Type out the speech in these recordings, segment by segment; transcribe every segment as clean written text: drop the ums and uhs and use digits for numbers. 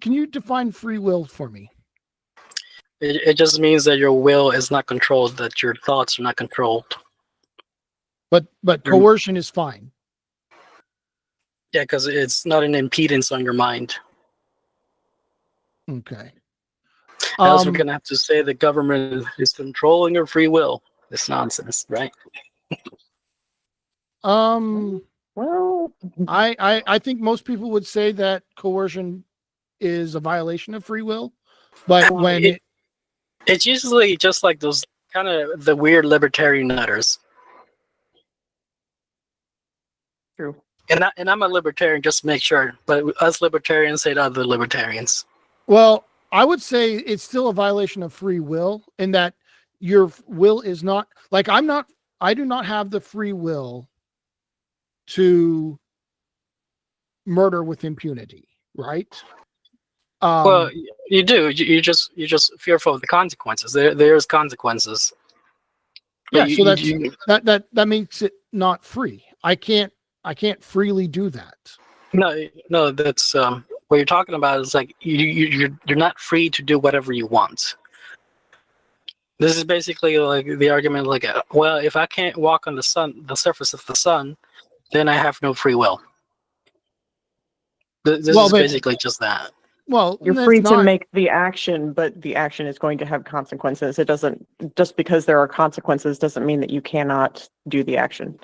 can you define free will for me? It just means that your will is not controlled, that your thoughts are not controlled. But coercion is fine. Yeah, because it's not an impedance on your mind. Okay. Else we're gonna have to say the government is controlling your free will. It's nonsense, right? Well, I think most people would say that coercion is a violation of free will, but when it's usually just like those kind of the weird libertarian nutters. true. And I'm a libertarian, just to make sure. But us libertarians say to other libertarians. well, I would say it's still a violation of free will in that your will is not like I do not have the free will to murder with impunity, right? Well, you do. You're just fearful of the consequences. There's consequences. Yeah, But so that makes it not free. I can't freely do that. No, that's what you're talking about is like you're not free to do whatever you want. This is basically like the argument, like, well, if I can't walk on the surface of the sun, then I have no free will. This is basically just that. Well, You're free to make the action, but the action is going to have consequences. It doesn't, just because there are consequences doesn't mean that you cannot do the action.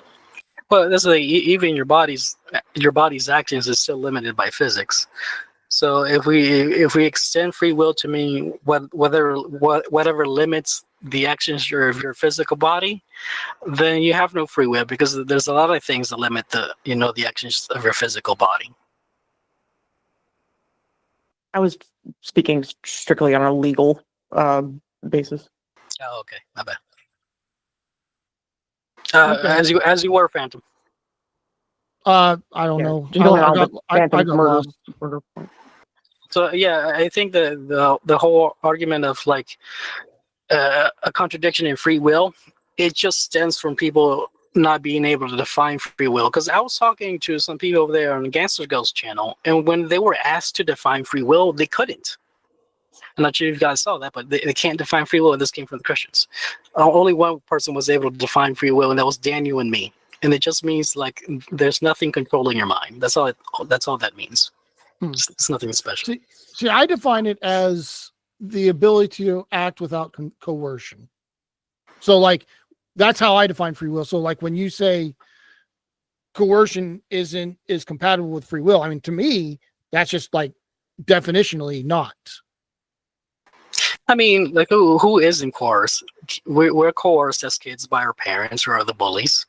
Well, this is like, even your body's actions is still limited by physics. So if we extend free will to mean whatever limits the actions of your physical body, then you have no free will, because there's a lot of things that limit the actions of your physical body. I was speaking strictly on a legal basis. Oh, okay, my bad. Okay. As you were, Phantom. I don't know. I got lost. So yeah, I think the whole argument of like a contradiction in free will, it just stems from people not being able to define free will. Because I was talking to some people over there on the Gangster Girls channel, and when they were asked to define free will, they couldn't. I'm not sure if you guys saw that, but they can't define free will. This came from the Christians. Only one person was able to define free will, and that was Daniel and me. And it just means like there's nothing controlling your mind. That's all that means. It's nothing special. See, I define it as the ability to act without coercion. So like that's how I define free will. So like when you say coercion is compatible with free will, I mean, to me, that's just like definitionally not. I mean, like who isn't coerced? We're coerced as kids by our parents or the bullies.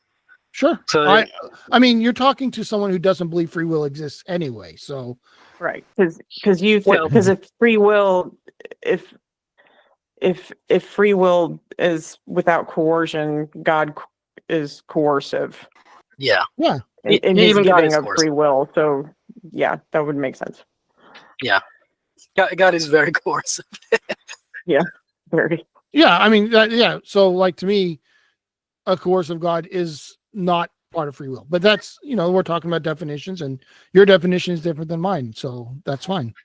Sure. So I mean, you're talking to someone who doesn't believe free will exists anyway. So right, because if free will, if free will is without coercion, God is coercive. Yeah. Yeah. In his giving of free will, so yeah, that would make sense. Yeah. God is very coercive. Yeah, very. Yeah, I mean, yeah. So, like to me, a coercive God is not part of free will. But that's we're talking about definitions, and your definition is different than mine, so that's fine.